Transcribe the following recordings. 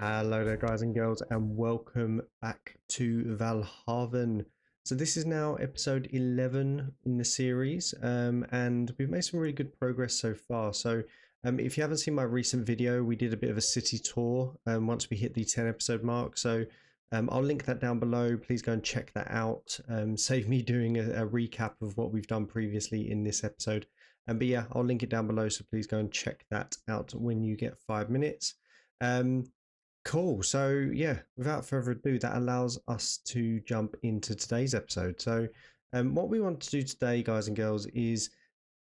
Hello there guys and girls and welcome back to Valhaven. So this is now episode 11 in the series and we've made some really good progress so far. So if you haven't seen my recent video, we did a bit of a city tour once we hit the 10 episode mark. So I'll link that down below. Please go and check that out. Save me doing a recap of what we've done previously in this episode. But yeah, I'll link it down below. So please go and check that out when you get 5 minutes. Cool. So yeah, without further ado, that allows us to jump into today's episode. So what we want to do today, guys and girls, is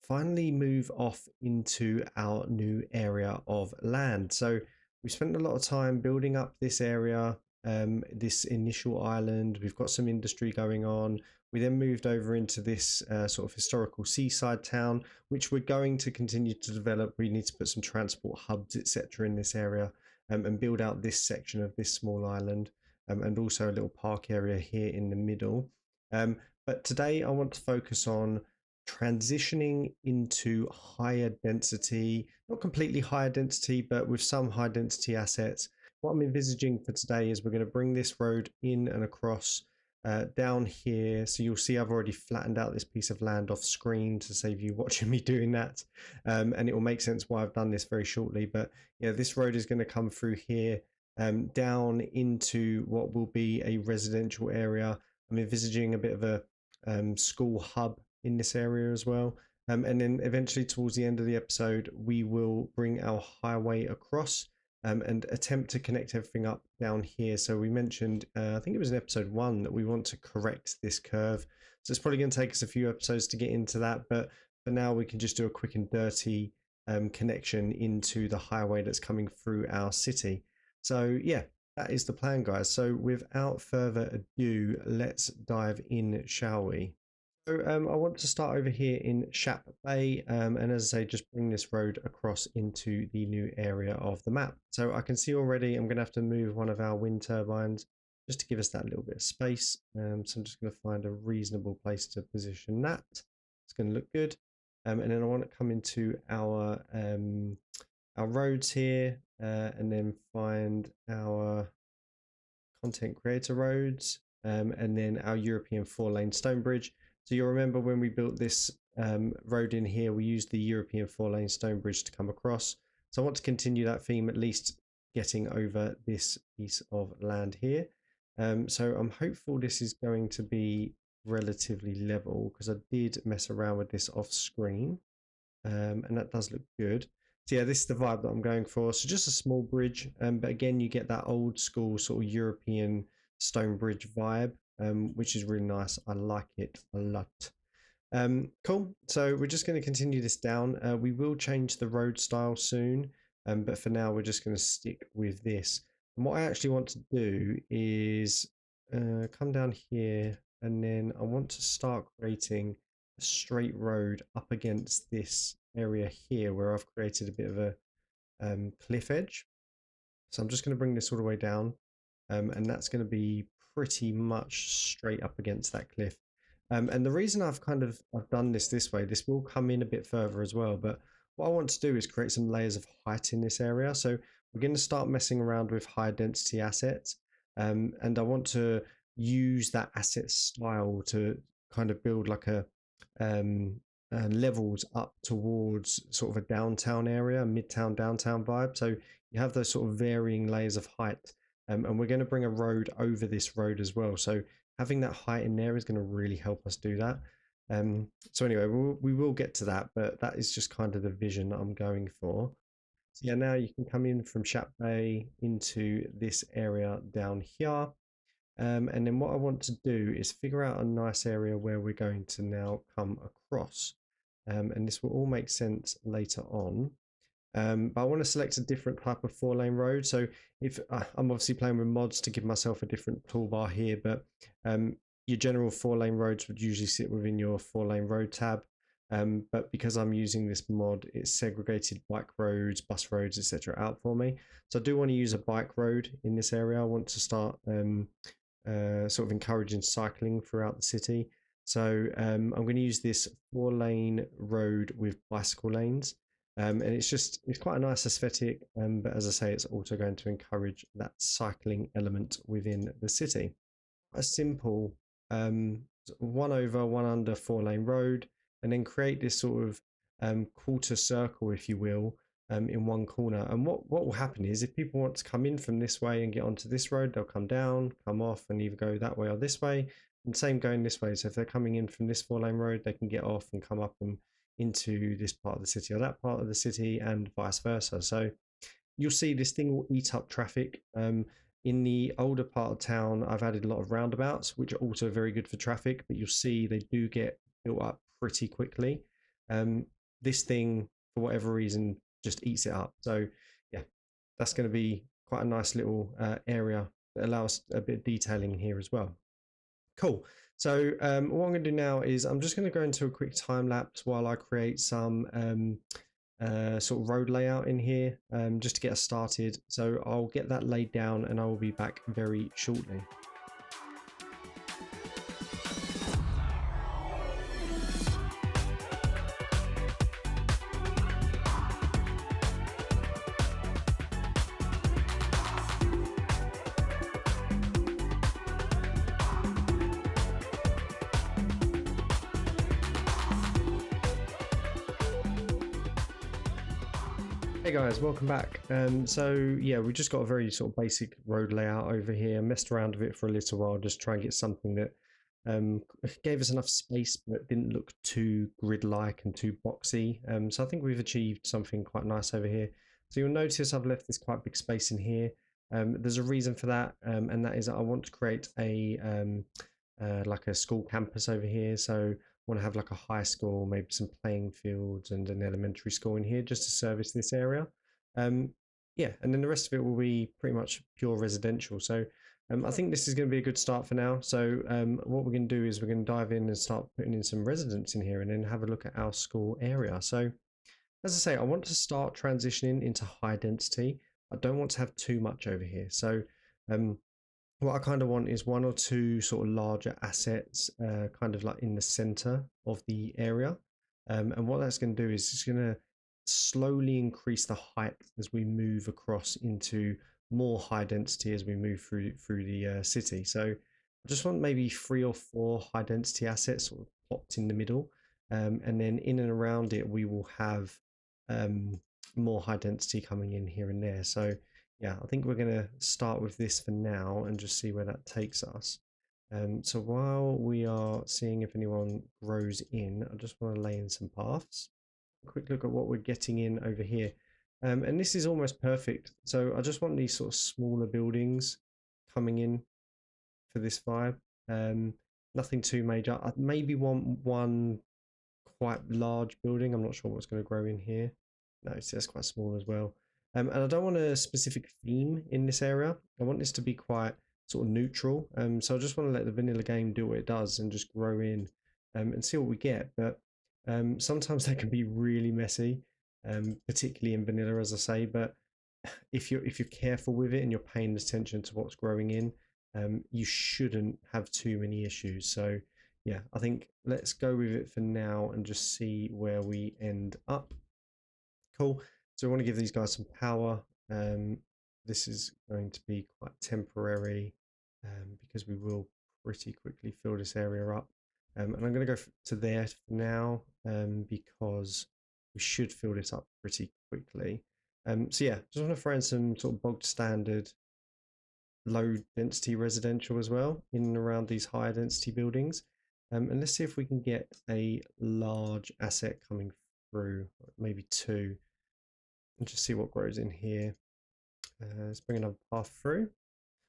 finally move off into our new area of land. So we spent a lot of time building up this area, this initial island. We've got some industry going on. We then moved over into this sort of historical seaside town, which we're going to continue to develop. We need to put some transport hubs, etc., in this area. And build out this section of this small island and also a little park area here in the middle. But today I want to focus on transitioning into higher density, not completely higher density, but with some high density assets. What I'm envisaging for today is we're going to bring this road in and across down here. So you'll see I've already flattened out this piece of land off screen to save you watching me doing that. And it will make sense why I've done this very shortly. But yeah, this road is going to come through here down into what will be a residential area. I'm envisaging a bit of a school hub in this area as well. And then eventually towards the end of the episode, we will bring our highway across and attempt to connect everything up down here. So we mentioned, I think it was in episode 1, that we want to correct this curve. So it's probably going to take us a few episodes to get into that, but for now we can just do a quick and dirty connection into the highway that's coming through our city. So yeah, that is the plan, guys. So without further ado, let's dive in, shall we? So I want to start over here in Shap Bay, and as I say, just bring this road across into the new area of the map. So I can see already I'm going to have to move one of our wind turbines just to give us that little bit of space. So I'm just going to find a reasonable place to position that. It's going to look good. And then I want to come into our roads here and then find our content creator roads and then our European 4-lane stone bridge. So you'll remember when we built this road in here, we used the European 4-lane stone bridge to come across. So I want to continue that theme, at least getting over this piece of land here. So I'm hopeful this is going to be relatively level because I did mess around with this off screen and that does look good. So yeah, this is the vibe that I'm going for. So just a small bridge, but again, you get that old school sort of European stone bridge vibe, which is really nice. I like it a lot. Cool. So we're just going to continue this down. We will change the road style soon, but for now, we're just going to stick with this. And what I actually want to do is come down here, and then I want to start creating a straight road up against this area here where I've created a bit of a cliff edge. So I'm just going to bring this all the way down, and that's going to be pretty much straight up against that cliff. And the reason I've done this way, this will come in a bit further as well, but what I want to do is create some layers of height in this area. So we're going to start messing around with high density assets, and I want to use that asset style to kind of build like a levels up towards sort of a downtown area, midtown downtown vibe. So you have those sort of varying layers of height, and we're going to bring a road over this road as well. So having that height in there is going to really help us do that. So anyway, we will get to that, but that is just kind of the vision that I'm going for. So yeah, now you can come in from Shap Bay into this area down here. And then what I want to do is figure out a nice area where we're going to now come across. And this will all make sense later on. But I want to select a different type of 4-lane road. So if I'm obviously playing with mods to give myself a different toolbar here, but your general 4-lane roads would usually sit within your 4-lane road tab. But because I'm using this mod, it's segregated bike roads, bus roads, etc. out for me. So I do want to use a bike road in this area. I want to start sort of encouraging cycling throughout the city. So I'm going to use this 4-lane road with bicycle lanes. And it's quite a nice aesthetic, but as I say, it's also going to encourage that cycling element within the city. A simple um, one over, one under 4 lane road, and then create this sort of quarter circle, if you will, in one corner. And what will happen is if people want to come in from this way and get onto this road, they'll come down, come off, and either go that way or this way. And same going this way. So if they're coming in from this 4 lane road, they can get off and come up and into this part of the city or that part of the city, and vice versa. So you'll see this thing will eat up traffic. In the older part of town, I've added a lot of roundabouts, which are also very good for traffic, but you'll see they do get built up pretty quickly. Um, this thing, for whatever reason, just eats it up. So, yeah, that's going to be quite a nice little area that allows a bit of detailing here as well. Cool. So, what I'm going to do now is I'm just going to go into a quick time lapse while I create some sort of road layout in here, just to get us started. So I'll get that laid down and I will be back very shortly. Hey guys, welcome back. So yeah, we just got a very sort of basic road layout over here. Messed around with it for a little while, just try and get something that gave us enough space but didn't look too grid-like and too boxy. So I think we've achieved something quite nice over here. So you'll notice I've left this quite big space in here. There's a reason for that, and that is that I want to create a like a school campus over here. So want to have like a high school, maybe some playing fields and an elementary school in here just to service this area. Um, yeah, and then the rest of it will be pretty much pure residential. So I think this is going to be a good start for now. So what we're going to do is we're going to dive in and start putting in some residents in here and then have a look at our school area. So as I say, I want to start transitioning into high density. I don't want to have too much over here. So um, what I kind of want is one or two sort of larger assets, kind of like in the center of the area. And what that's going to do is it's going to slowly increase the height as we move across into more high density as we move through the city. So I just want maybe 3 or 4 high density assets sort of plopped in the middle, and then in and around it we will have more high density coming in here and there. So yeah, I think we're going to start with this for now and just see where that takes us. So while we are seeing if anyone grows in, I just want to lay in some paths. A quick look at what we're getting in over here. And this is almost perfect. So I just want these sort of smaller buildings coming in for this vibe. Nothing too major. I maybe want one quite large building. I'm not sure what's going to grow in here. No, it's that's quite small as well. And I don't want a specific theme in this area. I want this to be quite sort of neutral. So I just want to let the vanilla game do what it does and just grow in, and see what we get. But sometimes they can be really messy, particularly in vanilla, as I say. But if you're careful with it and you're paying attention to what's growing in, you shouldn't have too many issues. So yeah, I think let's go with it for now and just see where we end up. Cool. So we want to give these guys some power. This is going to be quite temporary, because we will pretty quickly fill this area up. And I'm going to go to there for now, because we should fill this up pretty quickly. So yeah, just want to throw in some sort of bog standard low density residential as well in and around these higher density buildings. And let's see if we can get a large asset coming through, maybe 2, and just see what grows in here. Let's bring another path through.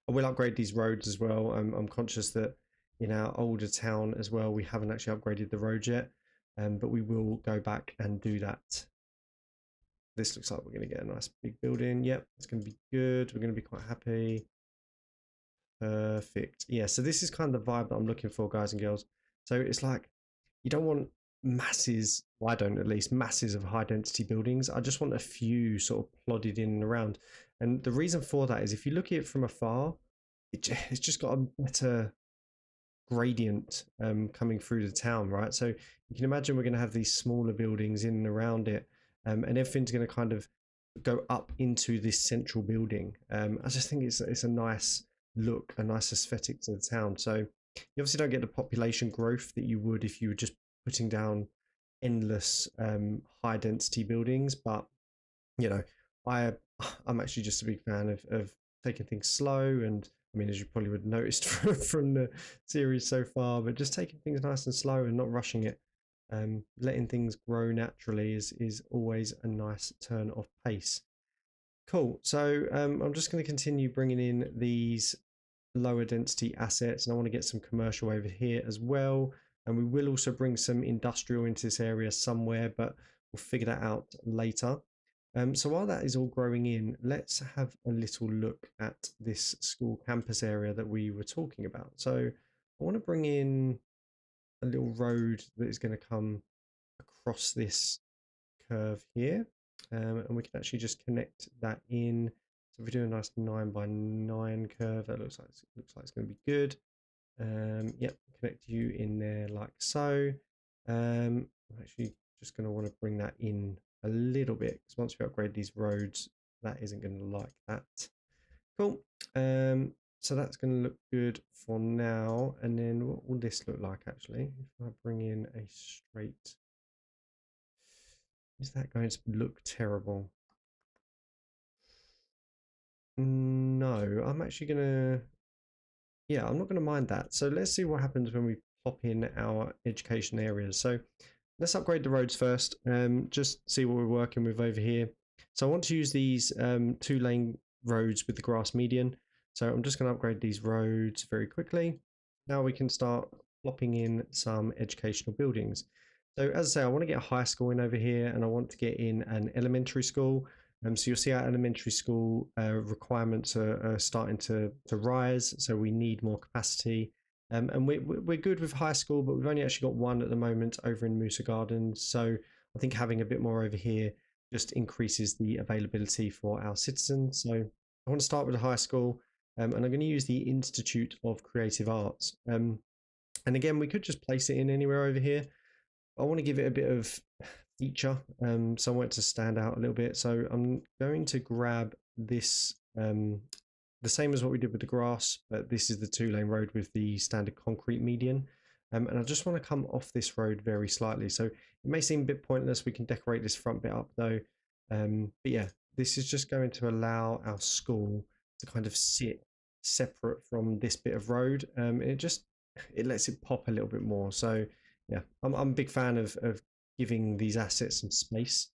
I will upgrade these roads as well. I'm conscious that in our older town as well, we haven't actually upgraded the road yet, but we will go back and do that. This looks like we're going to get a nice big building. Yep, it's going to be good. We're going to be quite happy. Perfect. Yeah, so this is kind of the vibe that I'm looking for, guys and girls. So it's like you don't want masses, well, I don't at least, masses of high density buildings. I just want a few sort of plodded in and around. And the reason for that is if you look at it from afar, it's just got a better gradient coming through the town, right? So you can imagine we're going to have these smaller buildings in and around it. and everything's going to kind of go up into this central building. I just think it's a nice look, a nice aesthetic to the town. So you obviously don't get the population growth that you would if you were just putting down endless high density buildings, but you know, I I'm actually just a big fan of taking things slow, and I mean, as you probably would have noticed from the series so far, but just taking things nice and slow and not rushing it. Letting things grow naturally is always a nice turn of pace. Cool. So I'm just going to continue bringing in these lower density assets, and I want to get some commercial over here as well. And we will also bring some industrial into this area somewhere, but we'll figure that out later. So while that is all growing in, let's have a little look at this school campus area that we were talking about. So I want to bring in a little road that is going to come across this curve here, and we can actually just connect that in. So if we do a nice 9x9 curve, that looks like it's going to be good. Yep, connect you in there like so. I'm actually just going to want to bring that in a little bit, because once we upgrade these roads, that isn't going to like that. Cool. So that's going to look good for now. And then what will this look like actually? If I bring in a straight, is that going to look terrible? No, I'm actually going to, yeah, I'm not going to mind that. So let's see what happens when we plop in our education areas. So let's upgrade the roads first, just see what we're working with over here. So I want to use these 2-lane roads with the grass median. So I'm just going to upgrade these roads very quickly. Now we can start plopping in some educational buildings. So as I say, I want to get a high school in over here, and I want to get in an elementary school. So you'll see our elementary school requirements are starting to rise, so we need more capacity. And we're good with high school, but we've only actually got one at the moment over in Moosa Gardens. So I think having a bit more over here just increases the availability for our citizens. So I want to start with a high school, and I'm going to use the Institute of Creative Arts. And again, we could just place it in anywhere over here. I want to give it a bit of feature, so I want it to stand out a little bit. So I'm going to grab this, the same as what we did with the grass, but this is the 2-lane road with the standard concrete median. And I just want to come off this road very slightly. So it may seem a bit pointless. We can decorate this front bit up though. But yeah, this is just going to allow our school to kind of sit separate from this bit of road. It lets it pop a little bit more. So yeah, I'm a big fan of giving these assets some space,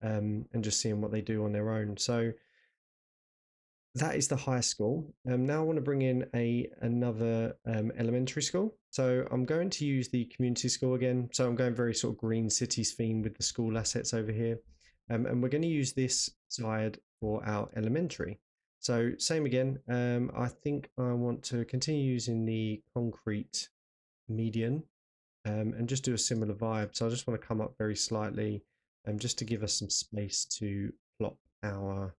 and just seeing what they do on their own. So that is the high school. Now I want to bring in another elementary school. So I'm going to use the community school again. So I'm going very sort of green cities theme with the school assets over here. And we're going to use this side for our elementary. So same again. I think I want to continue using the concrete median, and just do a similar vibe. So I just want to come up very slightly, just to give us some space to plop our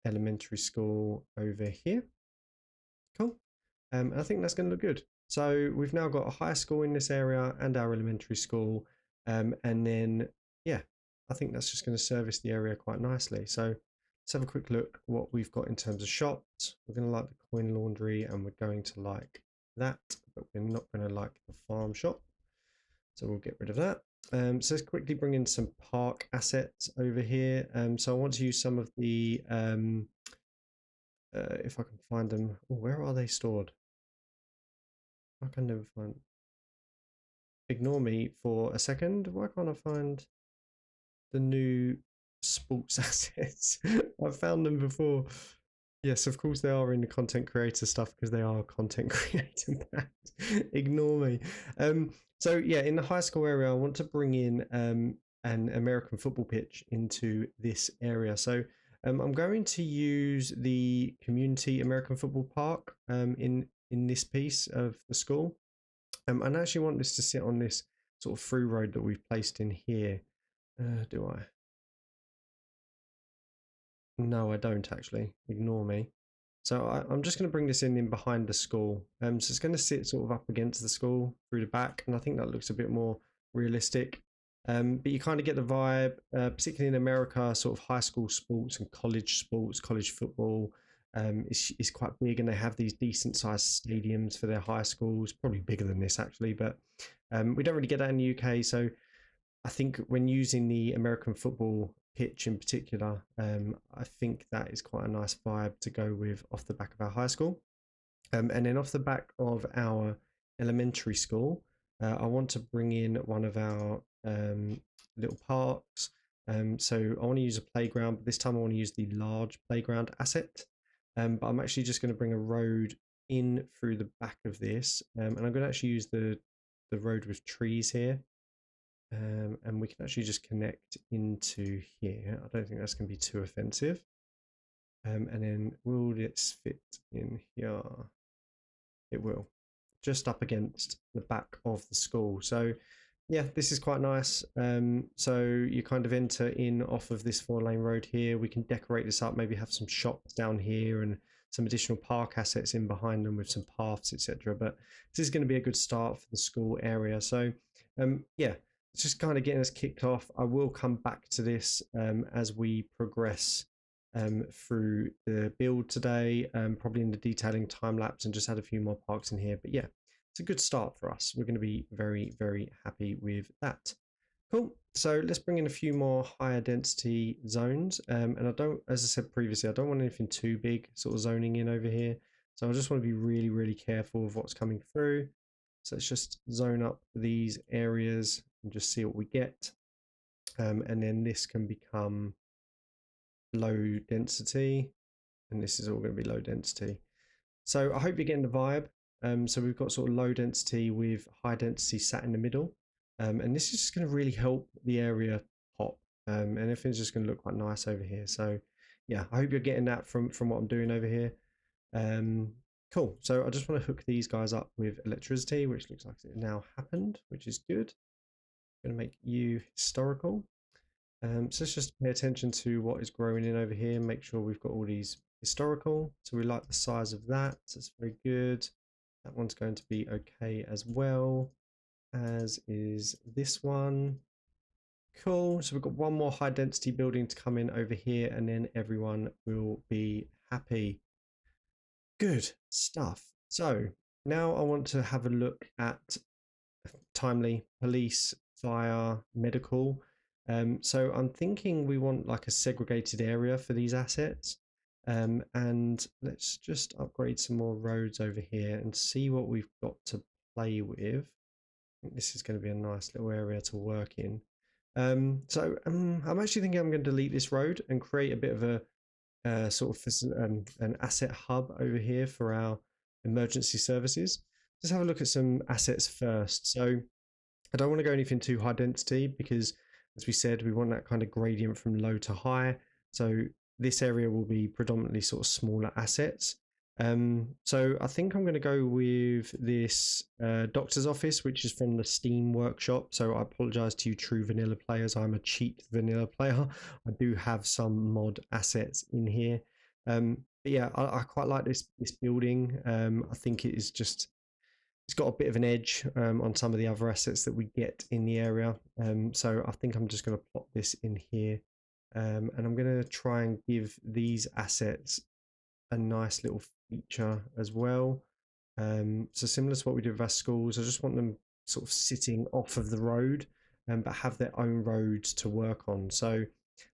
elementary school over here. Cool. And I think that's going to look good. So we've now got a high school in this area and our elementary school. And then, yeah, I think that's just going to service the area quite nicely. So let's have a quick look what we've got in terms of shops. We're going to like the coin laundry, and we're going to like that, but we're not going to like the farm shop. So we'll get rid of that. So let's quickly bring in some park assets over here. So I want to use some of the, if I can find them. Oh, where are they stored? I can never find. Ignore me for a second. Why can't I find the new sports assets? I've found them before. Yes, of course they are in the content creator stuff, because they are content creator backed. Ignore me. So yeah, in the high school area, I want to bring in an American football pitch into this area. So I'm going to use the community American football park in this piece of the school. And I actually want this to sit on this sort of through road that we've placed in here. Do I? No, I don't actually. Ignore me. So I'm just going to bring this in behind the school. So it's going to sit sort of up against the school through the back, and I think that looks a bit more realistic. But you kind of get the vibe, particularly in America, sort of high school sports and college sports, college football is quite big, and they have these decent sized stadiums for their high schools, probably bigger than this actually, but we don't really get that in the UK. So I think when using the American football pitch in particular, I think that is quite a nice vibe to go with off the back of our high school. And then off the back of our elementary school, I want to bring in one of our little parks. So I want to use a playground, but this time I want to use the large playground asset. But I'm actually just going to bring a road in through the back of this, and I'm going to actually use the road with trees here. And we can actually just connect into here. I don't think that's going to be too offensive. And then will this fit in here? It will, just up against the back of the school. So yeah, this is quite nice. So you kind of enter in off of this 4-lane road here. We can decorate this up, maybe have some shops down here and some additional park assets in behind them with some paths, etc. But this is going to be a good start for the school area. So yeah, it's just kind of getting us kicked off. I will come back to this as we progress through the build today, probably in the detailing time lapse, and just add a few more parks in here. But yeah, it's a good start for us. We're going to be very, very happy with that. Cool. So let's bring in a few more higher density zones. And I don't, as I said previously, I don't want anything too big sort of zoning in over here. So I just want to be really, really careful of what's coming through. So let's just zone up these areas and just see what we get. And then this can become low density, and this is all going to be low density. So I hope you're getting the vibe. So we've got sort of low density with high density sat in the middle, and this is just going to really help the area pop, and everything's just going to look quite nice over here. So yeah, I hope you're getting that from what I'm doing over here. Cool. So I just want to hook these guys up with electricity, which looks like it now happened, which is good. I'm going to make you historical. So let's just pay attention to what is growing in over here. Make sure we've got all these historical. So we like the size of that. So it's very good. That one's going to be okay as well, as is this one. Cool. So we've got one more high density building to come in over here, and then everyone will be happy. Good stuff. So now I want to have a look at timely, police, fire, medical. So I'm thinking we want like a segregated area for these assets. And let's just upgrade some more roads over here and see what we've got to play with. I think this is going to be a nice little area to work in. So I'm actually thinking I'm going to delete this road and create a bit of a sort of an asset hub over here for our emergency services. Let's have a look at some assets first. So I don't want to go anything too high density because, as we said, we want that kind of gradient from low to high. So this area will be predominantly sort of smaller assets. So I think I'm going to go with this doctor's office, which is from the Steam workshop. So I apologize to you true vanilla players. I'm a cheap vanilla player. I do have some mod assets in here. But yeah, I quite like this building. I think it is just, it's got a bit of an edge on some of the other assets that we get in the area. So I think I'm just going to plot this in here. And I'm going to try and give these assets a nice little feature as well. So similar to what we did with our schools, I just want them sort of sitting off of the road, but have their own roads to work on. So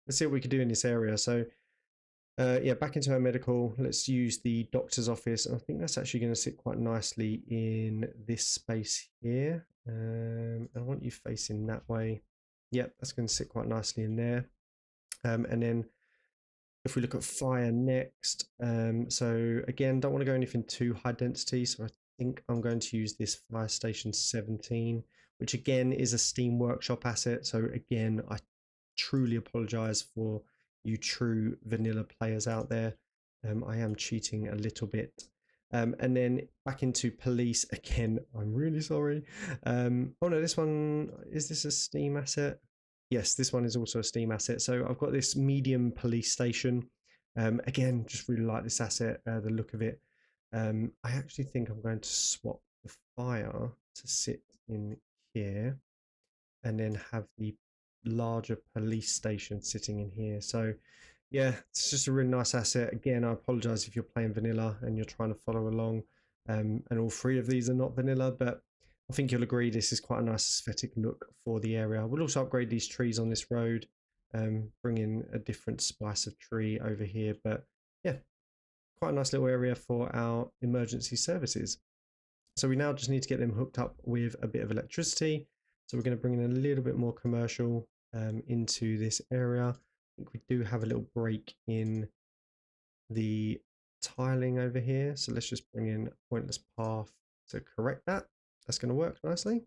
let's see what we can do in this area. So yeah, back into our medical. Let's use the doctor's office. And I think that's actually going to sit quite nicely in this space here. I want you facing that way. Yep, that's going to sit quite nicely in there. And then if we look at fire next, so again, don't want to go anything too high density. So I think I'm going to use this fire station 17, which again is a Steam Workshop asset. So again, I truly apologize for you true vanilla players out there. I am cheating a little bit. And then back into police again. I'm really sorry. Oh no, this one, is this a Steam asset? Yes, this one is also a Steam asset. So I've got this medium police station. Again, just really like this asset, the look of it. I actually think I'm going to swap the fire to sit in here. and then have the larger police station sitting in here. So yeah, it's just a really nice asset. Again, I apologize if you're playing vanilla and you're trying to follow along, and all three of these are not vanilla, but I think you'll agree this is quite a nice aesthetic look for the area. We'll also upgrade these trees on this road, bring in a different spice of tree over here, but yeah, quite a nice little area for our emergency services. So we now just need to get them hooked up with a bit of electricity. So we're going to bring in a little bit more commercial into this area. I think we do have a little break in the tiling over here. So let's just bring in a pointless path to correct that. That's going to work nicely.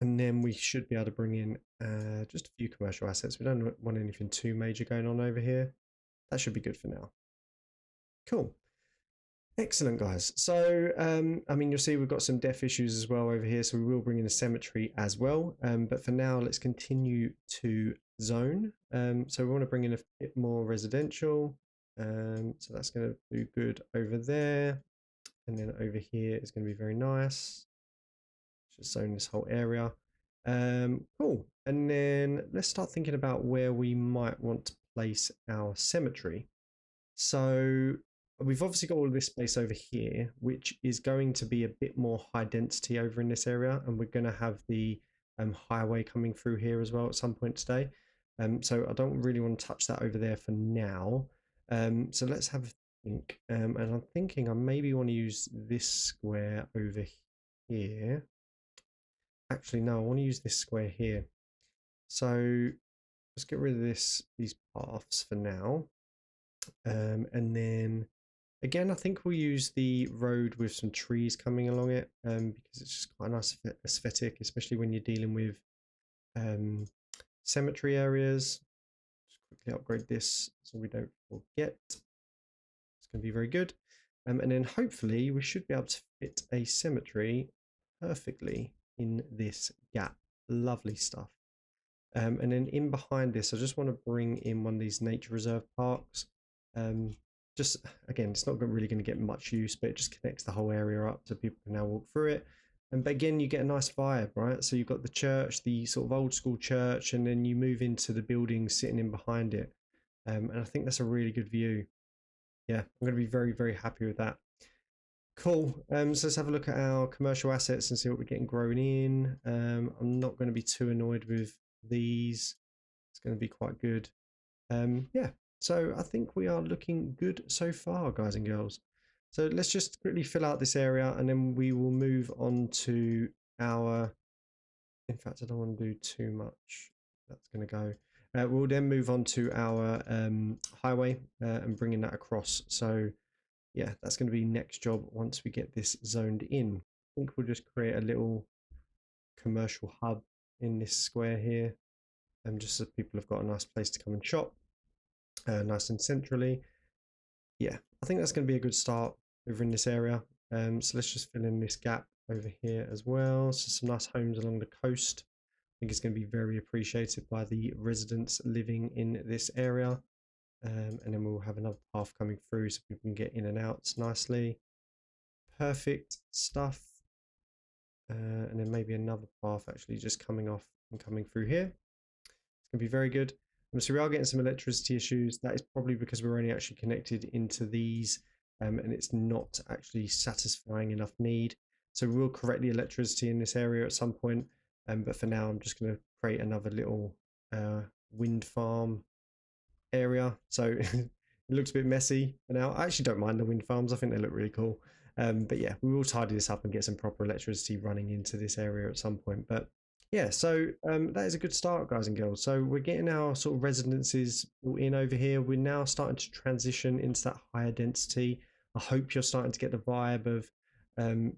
And then we should be able to bring in just a few commercial assets. We don't want anything too major going on over here. That should be good for now. Cool. Excellent, guys. So, I mean, you'll see we've got some death issues as well over here, so we will bring in a cemetery as well. But for now, let's continue to zone. So we want to bring in a bit more residential. So that's going to do good over there. And then over here is going to be very nice. Just zone this whole area. Cool. And then let's start thinking about where we might want to place our cemetery. So we've obviously got all of this space over here, which is going to be a bit more high density over in this area, and we're going to have the highway coming through here as well at some point today. So I don't really want to touch that over there for now. So let's have a think. And I'm thinking I maybe want to use this square over here. Actually, no, I want to use this square here. So let's get rid of these paths for now. And then again, I think we'll use the road with some trees coming along it, because it's just quite a nice aesthetic, especially when you're dealing with cemetery areas. Just quickly upgrade this so we don't forget. It's going to be very good. And then hopefully we should be able to fit a cemetery perfectly in this gap. Lovely stuff. And then in behind this, I just want to bring in one of these nature reserve parks. Just again, it's not really going to get much use, but it just connects the whole area up so people can now walk through it. And but again, you get a nice vibe, right? So you've got the church, the sort of old school church, and then you move into the building sitting in behind it. And I think that's a really good view. Yeah, I'm going to be very, very happy with that. Cool. So let's have a look at our commercial assets and see what we're getting grown in. I'm not going to be too annoyed with these. It's going to be quite good. Yeah, so I think we are looking good so far, guys and girls. So let's just quickly fill out this area and then we will move on to our, in fact, I don't want to do too much. That's going to go. We'll then move on to our highway and bringing that across. So yeah, that's going to be next job once we get this zoned in. I think we'll just create a little commercial hub in this square here, just so people have got a nice place to come and shop, nice and centrally. Yeah, I think that's going to be a good start over in this area. So let's just fill in this gap over here as well. So some nice homes along the coast. I think it's going to be very appreciated by the residents living in this area. And then we'll have another path coming through so people can get in and out nicely. Perfect stuff. And then maybe another path actually just coming off and coming through here. It's going to be very good. So we are getting some electricity issues. That is probably because we're only actually connected into these, and it's not actually satisfying enough need. So we will correct the electricity in this area at some point. But for now, I'm just going to create another little wind farm area. So it looks a bit messy for now. I actually don't mind the wind farms. I think they look really cool. But yeah, we will tidy this up and get some proper electricity running into this area at some point. But yeah, so that is a good start, guys and girls. So we're getting our sort of residences in over here. We're now starting to transition into that higher density. I hope you're starting to get the vibe of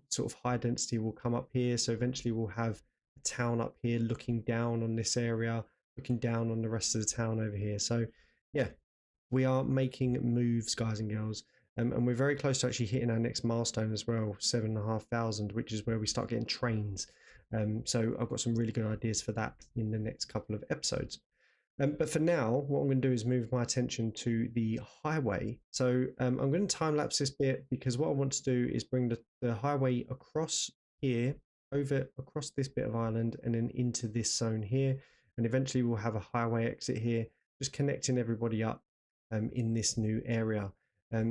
sort of high density will come up here. So eventually we'll have a town up here looking down on this area, looking down on the rest of the town over here. So yeah, we are making moves, guys and girls. And we're very close to actually hitting our next milestone as well, 7,500, which is where we start getting trains. So I've got some really good ideas for that in the next couple of episodes. But for now, what I'm going to do is move my attention to the highway. So I'm going to time lapse this bit because what I want to do is bring the highway across here over across this bit of island and then into this zone here, and eventually we'll have a highway exit here, just connecting everybody up in this new area.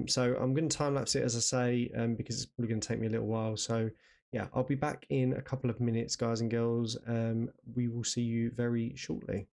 So I'm going to time lapse it, as I say, because it's probably going to take me a little while. So yeah, I'll be back in a couple of minutes, guys and girls. We will see you very shortly.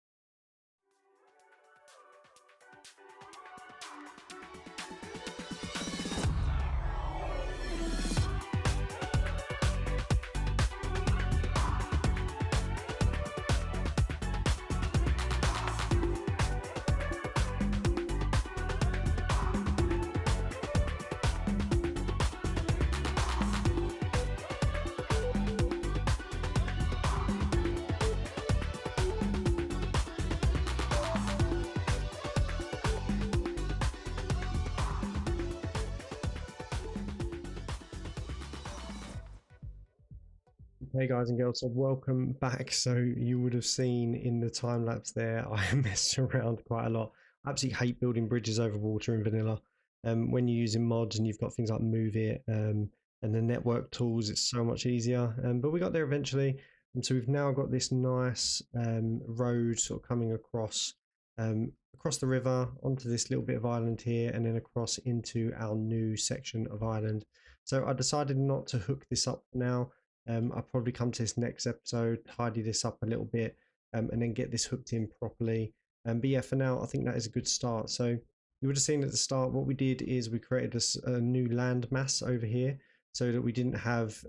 Hey guys and girls, so welcome back. So you would have seen in the time lapse there, I messed around quite a lot. I absolutely hate building bridges over water in vanilla. When you're using mods and you've got things like Move It and the network tools, it's so much easier. But we got there eventually. And so we've now got this nice road sort of coming across the river onto this little bit of island here, and then across into our new section of island. So I decided not to hook this up now. I'll probably come to this next episode, tidy this up a little bit, and then get this hooked in properly. But yeah, for now, I think that is a good start. So you would have seen at the start, what we did is we created a new land mass over here so that we didn't have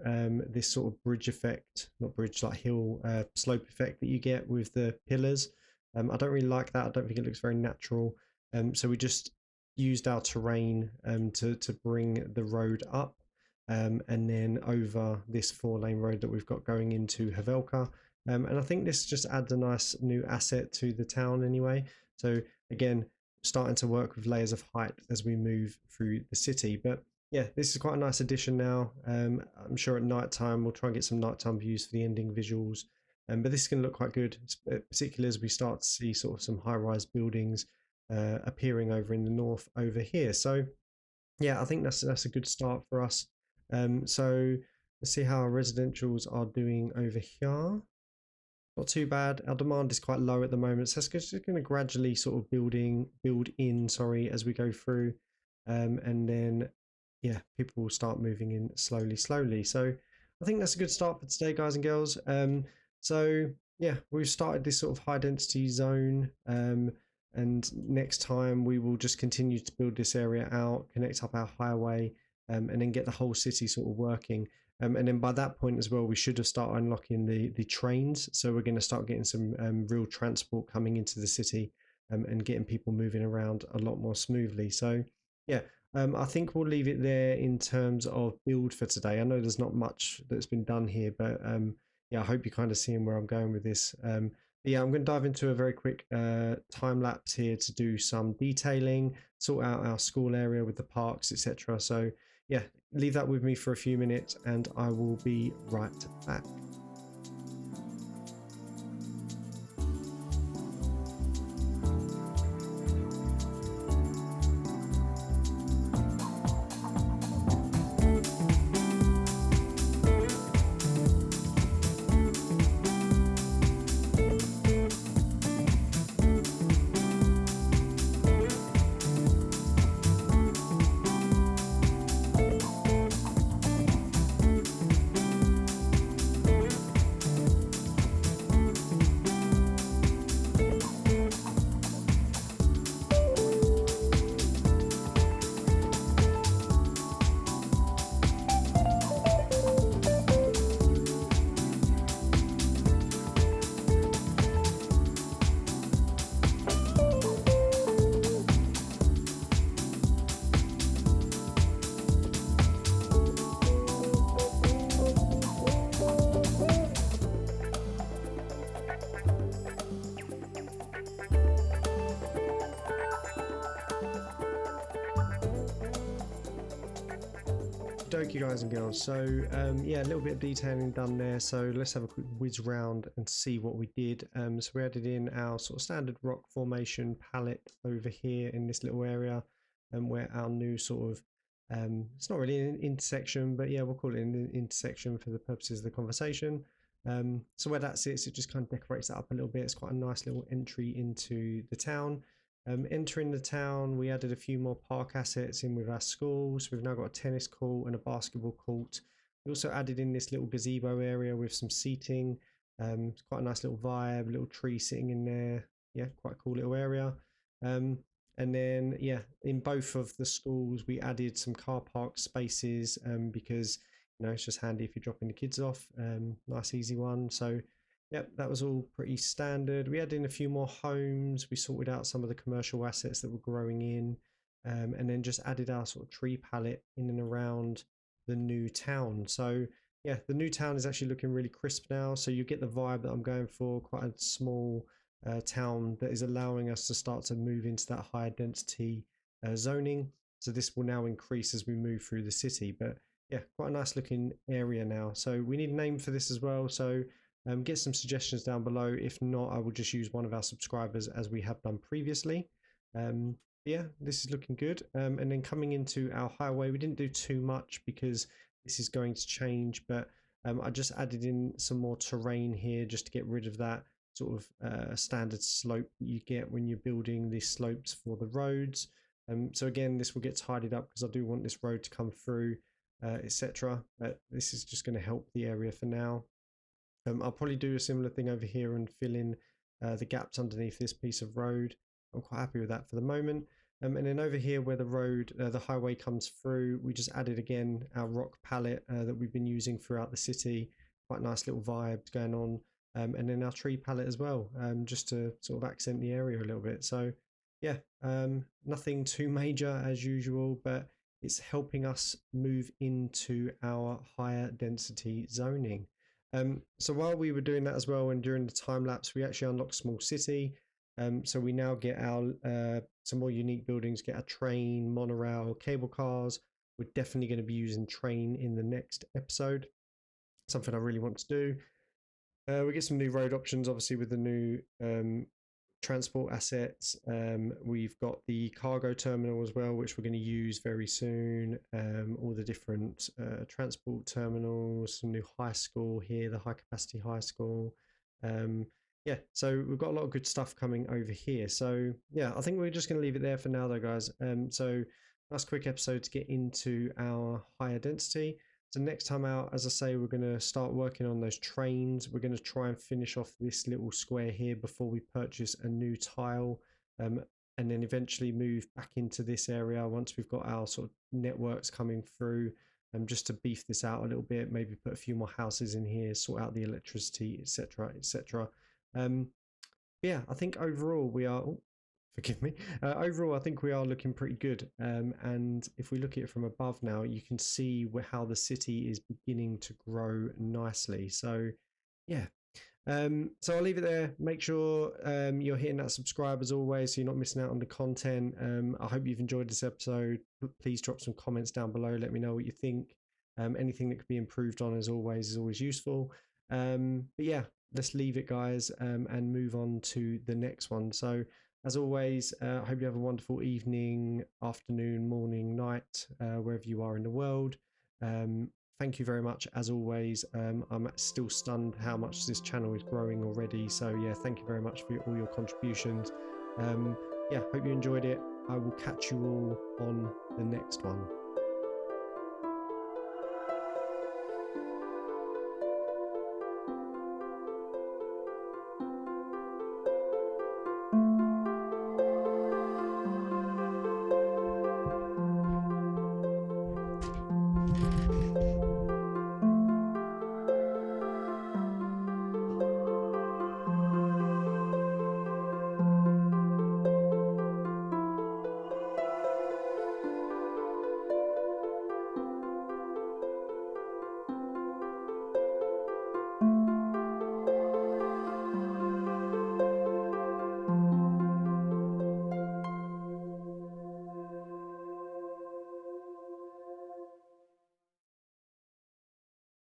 this sort of bridge effect, not bridge, like hill slope effect that you get with the pillars. I don't really like that. I don't think it looks very natural. So we just used our terrain to bring the road up. And then over this 4-lane road that we've got going into Havelka. And I think this just adds a nice new asset to the town anyway. So again, starting to work with layers of height as we move through the city. But yeah, this is quite a nice addition now. I'm sure at night time we'll try and get some nighttime views for the ending visuals. But this is going to look quite good, particularly as we start to see sort of some high-rise buildings appearing over in the north over here. So yeah, I think that's a good start for us. So let's see how our residentials are doing over here. Not too bad. Our demand is quite low at the moment, so it's just going to gradually sort of build in, sorry, as we go through, and then yeah, people will start moving in slowly. So I think that's a good start for today, guys and girls. So yeah, we've started this sort of high density zone, and next time we will just continue to build this area out, connect up our highway, and then get the whole city sort of working. And then by that point as well, we should have started unlocking the trains. So we're going to start getting some real transport coming into the city, and getting people moving around a lot more smoothly. So yeah, I think we'll leave it there in terms of build for today. I know there's not much that's been done here, but yeah, I hope you're kind of seeing where I'm going with this. Yeah, I'm going to dive into a very quick time lapse here to do some detailing, sort out our school area with the parks, etc. So yeah, leave that with me for a few minutes and I will be right back. Dokie guys and girls, so yeah, a little bit of detailing done there, so let's have a quick whiz round and see what we did. So we added in our sort of standard rock formation palette over here in this little area, and where our new sort of It's not really an intersection, but yeah, we'll call it an intersection for the purposes of the conversation. So where that sits, it just kind of decorates that up a little bit. It's quite a nice little entry into the town. Entering the town, we added a few more park assets in with our schools. We've now got a tennis court and a basketball court. We also added in this little gazebo area with some seating. It's quite a nice little vibe, a little tree sitting in there. Yeah, quite a cool little area. And then, yeah, in both of the schools, we added some car park spaces because, it's just handy if you're dropping the kids off. Nice, easy one. So, yep, that was all pretty standard. We added in a few more homes. We sorted out some of the commercial assets that were growing in, and then just added our sort of tree palette in and around the new town. So, yeah, the new town is actually looking really crisp now. So you get the vibe that I'm going for, quite a small town that is allowing us to start to move into that higher density zoning. So this will now increase as we move through the city. But yeah, quite a nice looking area now. So we need a name for this as well. So get some suggestions down below. If not, I will just use one of our subscribers as we have done previously. Yeah, this is looking good. And then coming into our highway, we didn't do too much because this is going to change, but I just added in some more terrain here just to get rid of that sort of standard slope you get when you're building the slopes for the roads. So again, this will get tidied up because I do want this road to come through, etc. But this is just going to help the area for now. I'll probably do a similar thing over here and fill in the gaps underneath this piece of road. I'm quite happy with that for the moment. And then over here where the road, the highway comes through, we just added again our rock palette that we've been using throughout the city. Quite nice little vibes going on. And then our tree palette as well, just to sort of accent the area a little bit. So yeah, nothing too major as usual, but it's helping us move into our higher density zoning. So while we were doing that as well, and during the time lapse, we actually unlocked Small City. So we now get our some more unique buildings, get a train, monorail, cable cars. We're definitely going to be using train in the next episode. Something I really want to do. We get some new road options, obviously, with the new transport assets. We've got the cargo terminal as well, which we're going to use very soon. All the different transport terminals, some new high school here, the high capacity high school. Yeah, so we've got a lot of good stuff coming over here. So yeah, I think we're just going to leave it there for now though, guys. So nice quick episode to get into our higher density. So next time out, as I say, we're going to start working on those trains. We're going to try and finish off this little square here before we purchase a new tile, and then eventually move back into this area once we've got our sort of networks coming through, just to beef this out a little bit, maybe put a few more houses in here, sort out the electricity, etc., etc. Yeah, I think overall we are, forgive me, overall I think we are looking pretty good. And if we look at it from above now, you can see how the city is beginning to grow nicely. So yeah, so I'll leave it there. Make sure you're hitting that subscribe as always, so you're not missing out on the content. I hope you've enjoyed this episode. Please drop some comments down below. Let me know what you think. Anything that could be improved on, as always, is always useful. But yeah, let's leave it, guys, and move on to the next one. So as always, I hope you have a wonderful evening, afternoon, morning, night, wherever you are in the world. Thank you very much, as always. I'm still stunned how much this channel is growing already. So yeah, thank you very much for all your contributions. Yeah, hope you enjoyed it. I will catch you all on the next one.